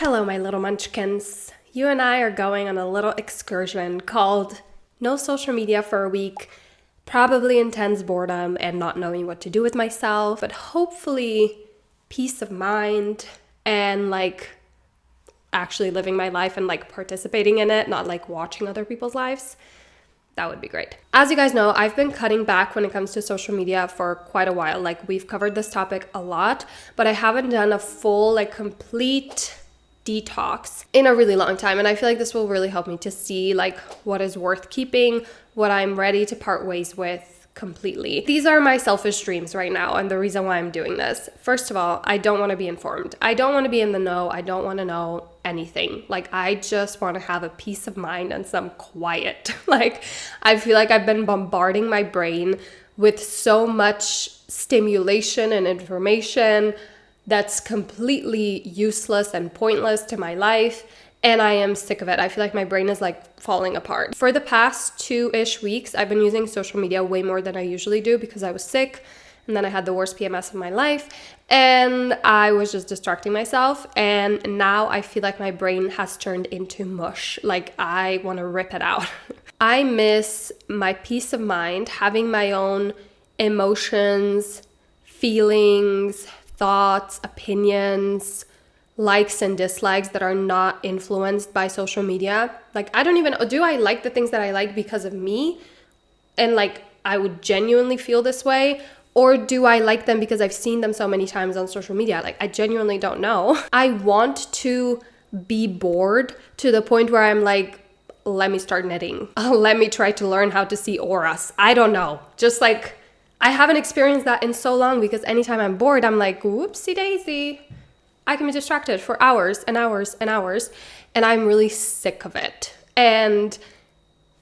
Hello, my little munchkins. You and I are going on a little excursion called No Social Media for a Week. Probably intense boredom and not knowing what to do with myself, but hopefully peace of mind and actually living my life and participating in it, not watching other people's lives. That would be great. As you guys know, I've been cutting back when it comes to social media for quite a while. We've covered this topic a lot, but I haven't done a full, complete detox in a really long time. And I feel like this will really help me to see what is worth keeping, what I'm ready to part ways with completely. These are my selfish dreams right now and the reason why I'm doing this. First of all, I don't want to be informed. I don't want to be in the know. I don't want to know anything. I just want to have a peace of mind and some quiet. I feel like I've been bombarding my brain with so much stimulation and information that's completely useless and pointless to my life. And I am sick of it. I feel like my brain is falling apart. For the past 2-ish weeks, I've been using social media way more than I usually do because I was sick and then I had the worst PMS of my life and I was just distracting myself. And now I feel like my brain has turned into mush. I want to rip it out. I miss my peace of mind, having my own emotions, feelings, thoughts, opinions, likes and dislikes that are not influenced by social media. I don't even, do I like the things that I like because of me? And I would genuinely feel this way? Or do I like them because I've seen them so many times on social media? I genuinely don't know. I want to be bored to the point where I'm let me start knitting. Let me try to learn how to see auras. I don't know. Just I haven't experienced that in so long because anytime I'm bored, I'm whoopsie daisy. I can be distracted for hours and hours and hours, and I'm really sick of it. And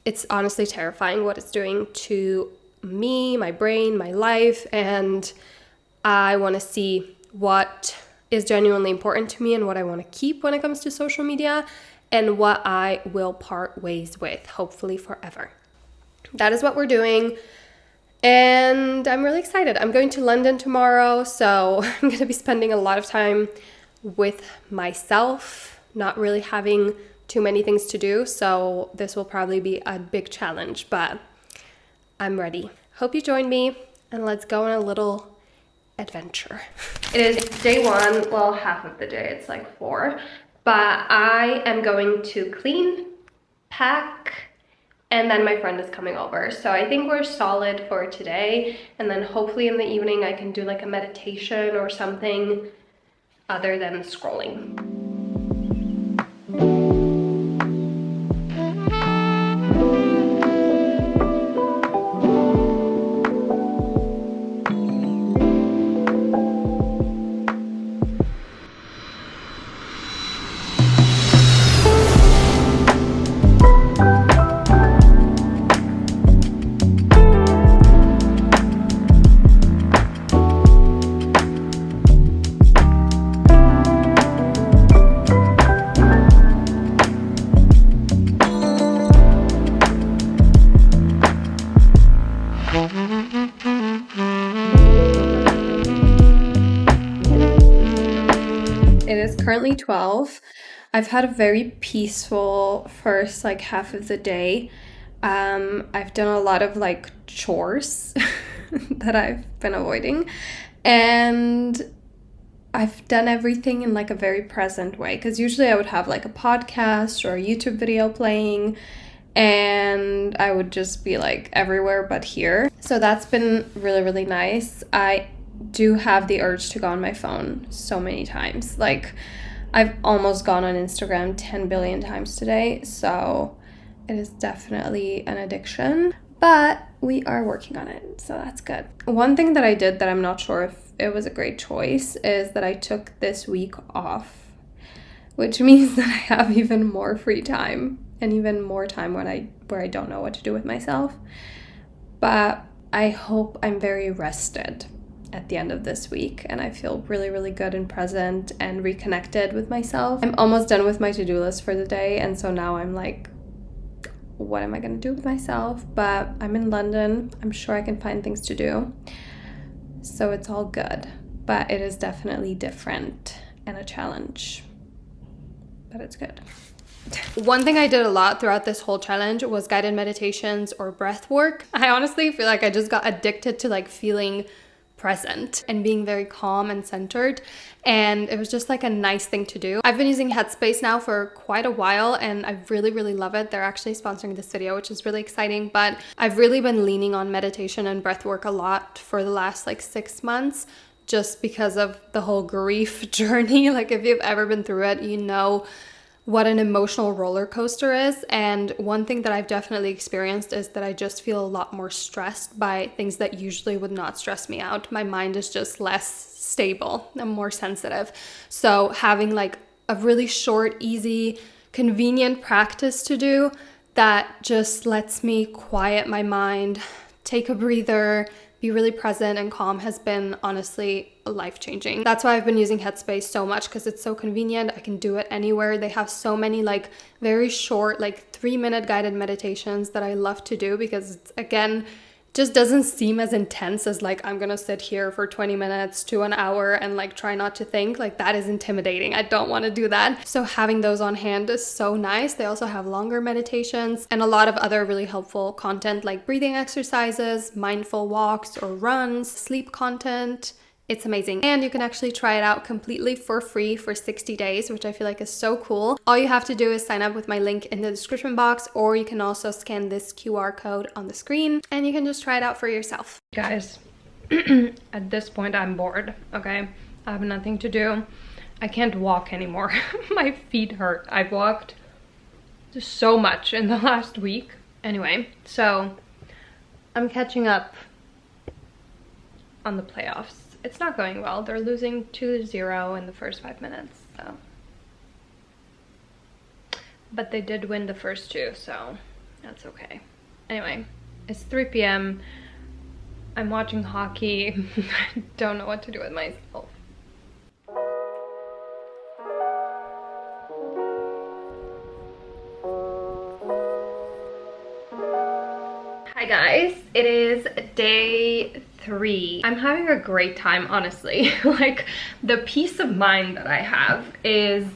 it's honestly terrifying what it's doing to me, my brain, my life, and I want to see what is genuinely important to me and what I want to keep when it comes to social media and what I will part ways with, hopefully forever. That is what we're doing. And I'm really excited. I'm going to London tomorrow, so I'm going to be spending a lot of time with myself, not really having too many things to do. So this will probably be a big challenge, but I'm ready. Hope you join me and let's go on a little adventure. It is day 1, well, half of the day, it's 4, but I am going to clean, pack, and then my friend is coming over. So I think we're solid for today. And then hopefully in the evening I can do a meditation or something other than scrolling. It is currently 12. I've had a very peaceful first half of the day. I've done a lot of chores that I've been avoiding, and I've done everything in a very present way, because usually I would have a podcast or a YouTube video playing and I would just be everywhere but here. So that's been really, really nice. I do have the urge to go on my phone so many times. I've almost gone on Instagram 10 billion times today, so it is definitely an addiction, but we are working on it, so that's good. One thing that I did that I'm not sure if it was a great choice is that I took this week off, which means that I have even more free time and even more time where I don't know what to do with myself. But I hope I'm very rested at the end of this week and I feel really, really good and present and reconnected with myself. I'm almost done with my to-do list for the day, and so now I'm what am I gonna do with myself? But I'm in London. I'm sure I can find things to do. So it's all good, but it is definitely different and a challenge. but it's good. One thing I did a lot throughout this whole challenge was guided meditations or breath work. I honestly feel like I just got addicted to like feeling present and being very calm and centered, and it was just like a nice thing to do. I've been using Headspace now for quite a while and I really love it. They're actually sponsoring this video, which is really exciting, but I've really been leaning on meditation and breath work a lot for the last like 6 months, just because of the whole grief journey. Like if you've ever been through it, you know what an emotional roller coaster is. And one thing that I've definitely experienced is that I just feel a lot more stressed by things that usually would not stress me out. My mind is just less stable. I'm more sensitive. So having like a really short, easy, convenient practice to do that just lets me quiet my mind, take a breather, be really present and calm has been honestly life-changing. That's why I've been using Headspace so much, because it's so convenient. I can do it anywhere. They have so many like very short, like 3-minute guided meditations that I love to do, because it's, again, just doesn't seem as intense as like I'm gonna sit here for 20 minutes to an hour and like try not to think. Like that is intimidating. I don't want to do that. So having those on hand is so nice. They also have longer meditations and a lot of other really helpful content like breathing exercises, mindful walks or runs, sleep content. It's amazing. And you can actually try it out completely for free for 60 days, which I feel like is so cool. All you have to do is sign up with my link in the description box, or you can also scan this QR code on the screen and you can just try it out for yourself. Guys, at this point I'm bored, okay? I have nothing to do. I can't walk anymore. My feet hurt. I've walked just so much in the last week. Anyway, so I'm catching up on the playoffs. It's not going well. They're losing 2-0 in the first 5 minutes, so. But they did win the first 2, so that's okay. Anyway, it's 3 p.m. I'm watching hockey. I don't know what to do with myself. Hi guys, it is day 3. I'm having a great time, honestly. Like the peace of mind that I have is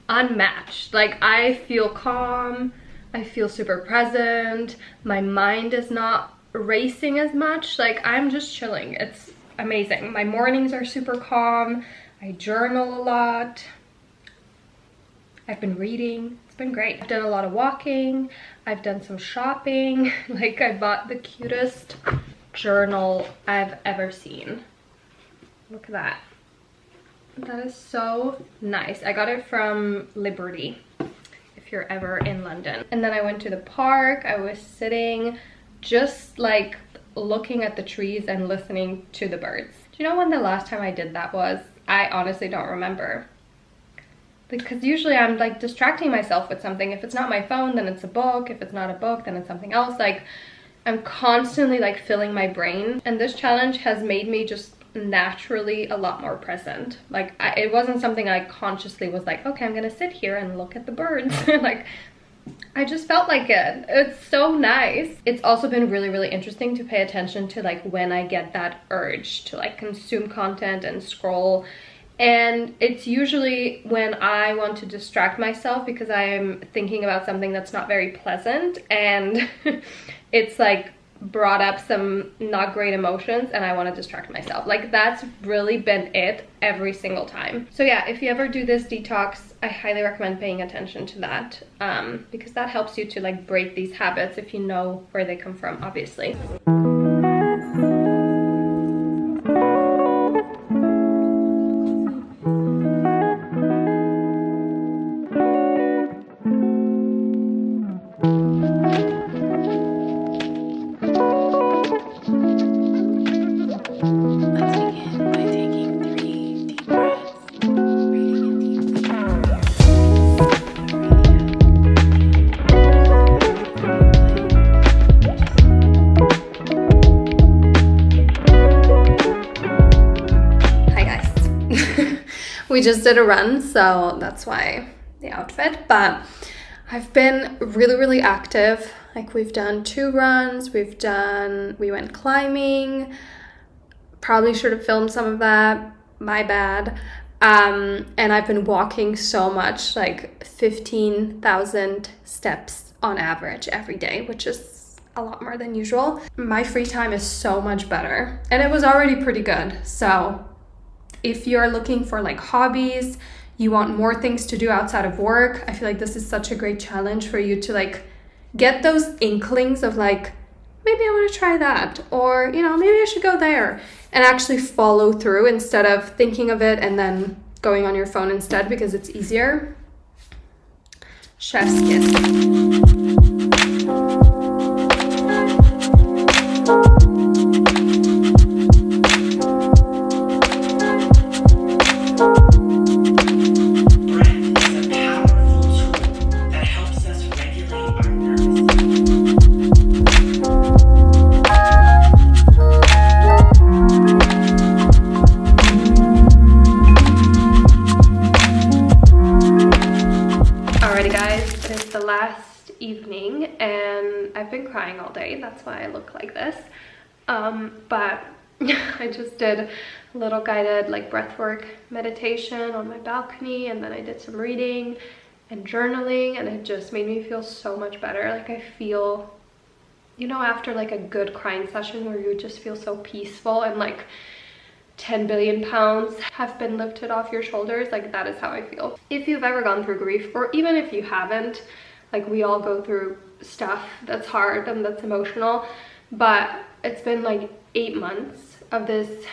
unmatched. Like I feel calm, I feel super present, my mind is not racing as much. Like I'm just chilling. It's amazing. My mornings are super calm. I journal a lot. I've been reading. It's been great. I've done a lot of walking. I've done some shopping. Like I bought the cutest journal I've ever seen. Look at that. That is so nice. I got it from Liberty, if you're ever in London. And then I went to the park. I was sitting just like looking at the trees and listening to the birds. Do you know when the last time I did that was? I honestly don't remember. Because usually I'm like distracting myself with something. If it's not my phone, then it's a book. If it's not a book, then it's something else. Like I'm constantly like filling my brain, and this challenge has made me just naturally a lot more present. Like it wasn't something I consciously was like, okay, I'm gonna sit here and look at the birds. Like I just felt like it. It's so nice. It's also been really interesting to pay attention to like when I get that urge to like consume content and scroll. And it's usually when I want to distract myself because I am thinking about something that's not very pleasant, and it's like brought up some not great emotions and I want to distract myself. Like that's really been it every single time. So yeah, if you ever do this detox, I highly recommend paying attention to that, because that helps you to like break these habits if you know where they come from, obviously. We just did a run, so that's why the outfit, but I've been really active. Like we've done 2 runs, we went climbing. Probably should have filmed some of that, my bad. And I've been walking so much, like 15,000 steps on average every day, which is a lot more than usual. My free time is so much better, and it was already pretty good. So if you're looking for like hobbies, you want more things to do outside of work, I feel like this is such a great challenge for you to like get those inklings of like, maybe I want to try that, or, you know, maybe I should go there, and actually follow through instead of thinking of it and then going on your phone instead because it's easier. Chef's kiss. Evening, and I've been crying all day. That's why I look like this. But I just did a little guided like breathwork meditation on my balcony, and then I did some reading and journaling, and it just made me feel so much better. Like I feel, you know, after like a good crying session where you just feel so peaceful and like 10 billion pounds have been lifted off your shoulders. Like that is how I feel. If you've ever gone through grief, or even if you haven't, like we all go through stuff that's hard and that's emotional, but it's been like 8 months of this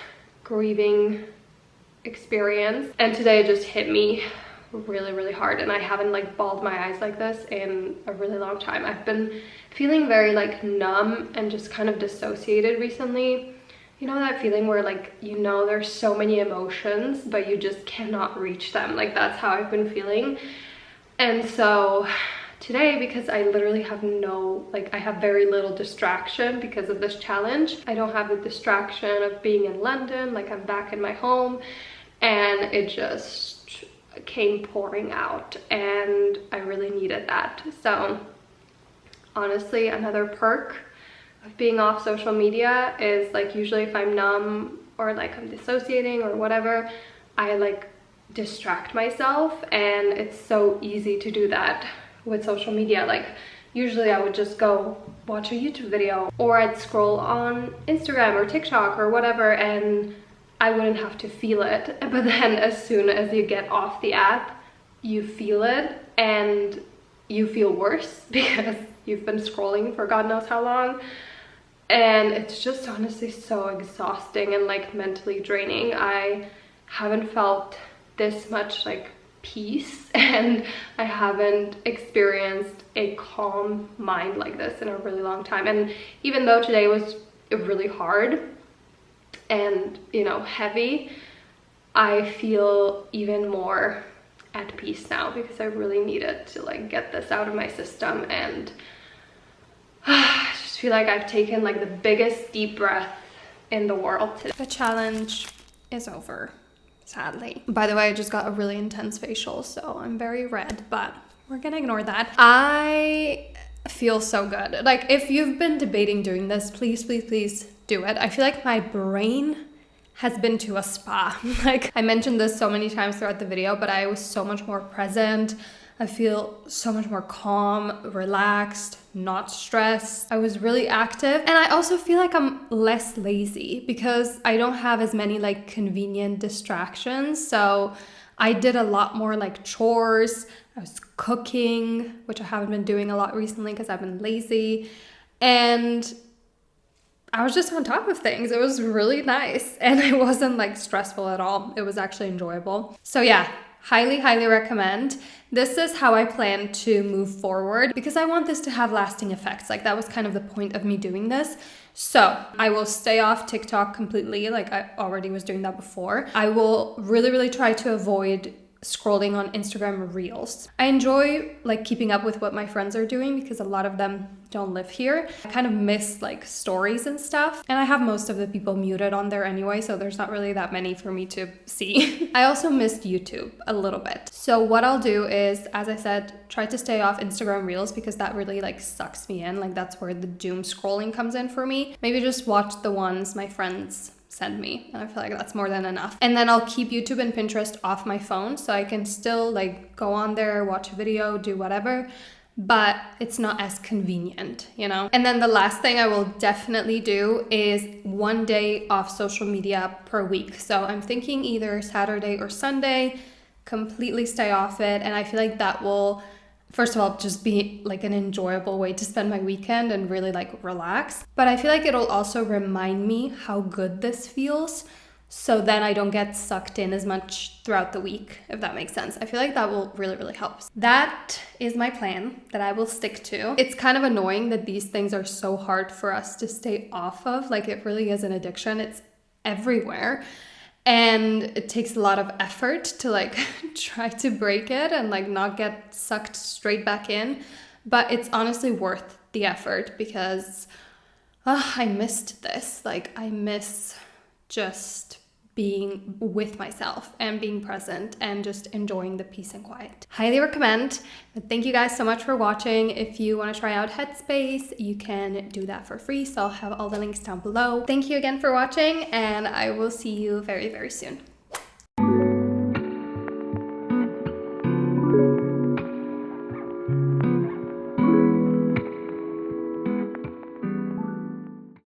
grieving experience, and today it just hit me really, really hard, and I haven't like bawled my eyes like this in a really long time. I've been feeling very like numb and just kind of dissociated recently. You know that feeling where like, you know, there's so many emotions but you just cannot reach them? Like that's how I've been feeling. And so today, because I literally have I have very little distraction because of this challenge. I don't have the distraction of being in London, like I'm back in my home, and it just came pouring out, and I really needed that. So honestly, another perk of being off social media is like, usually if I'm numb or like I'm dissociating or whatever, I like distract myself, and it's so easy to do that with social media. Like usually I would just go watch a YouTube video, or I'd scroll on Instagram or TikTok or whatever, and I wouldn't have to feel it. But then as soon as you get off the app, you feel it, and you feel worse because you've been scrolling for God knows how long. And it's just honestly so exhausting and like mentally draining. I haven't felt this much like peace, and I haven't experienced a calm mind like this in a really long time. And even though today was really hard and, you know, heavy, I feel even more at peace now because I really needed to like get this out of my system. And I just feel like I've taken like the biggest deep breath in the world today. The challenge is over, sadly. By the way, I just got a really intense facial, so I'm very red, but we're gonna ignore that. I feel so good. Like if you've been debating doing this, please, please, please do it. I feel like my brain has been to a spa. Like I mentioned this so many times throughout the video, but I was so much more present. I feel so much more calm, relaxed, not stressed. I was really active, and I also feel like I'm less lazy because I don't have as many like convenient distractions. So I did a lot more like chores. I was cooking, which I haven't been doing a lot recently because I've been lazy, and I was just on top of things. It was really nice, and it wasn't like stressful at all. It was actually enjoyable. So yeah, highly, highly recommend. This is how I plan to move forward because I want this to have lasting effects. Like that was kind of the point of me doing this. So I will stay off TikTok completely. Like I already was doing that before. I will really, really try to avoid scrolling on Instagram Reels. I enjoy like keeping up with what my friends are doing because a lot of them don't live here. I kind of miss like stories and stuff, and I have most of the people muted on there anyway, so there's not really that many for me to see. I also missed YouTube a little bit. So what I'll do is, as I said, try to stay off Instagram Reels because that really like sucks me in. Like that's where the doom scrolling comes in for me. Maybe just watch the ones my friends send me. And I feel like that's more than enough. And then I'll keep YouTube and Pinterest off my phone so I can still like go on there, watch a video, do whatever, but it's not as convenient, you know? And then the last thing I will definitely do is 1 day off social media per week. So I'm thinking either Saturday or Sunday, completely stay off it. And I feel like that will, first of all, just be like an enjoyable way to spend my weekend and really like relax. But I feel like it'll also remind me how good this feels. So then I don't get sucked in as much throughout the week, if that makes sense. I feel like that will really, really help. That is my plan that I will stick to. It's kind of annoying that these things are so hard for us to stay off of. Like it really is an addiction. It's everywhere. And it takes a lot of effort to like try to break it and like not get sucked straight back in. But it's honestly worth the effort because I missed this. Like I miss just being with myself and being present and just enjoying the peace and quiet. Highly recommend. But thank you guys so much for watching. If you want to try out Headspace, you can do that for free. So I'll have all the links down below. Thank you again for watching, and I will see you very, very soon.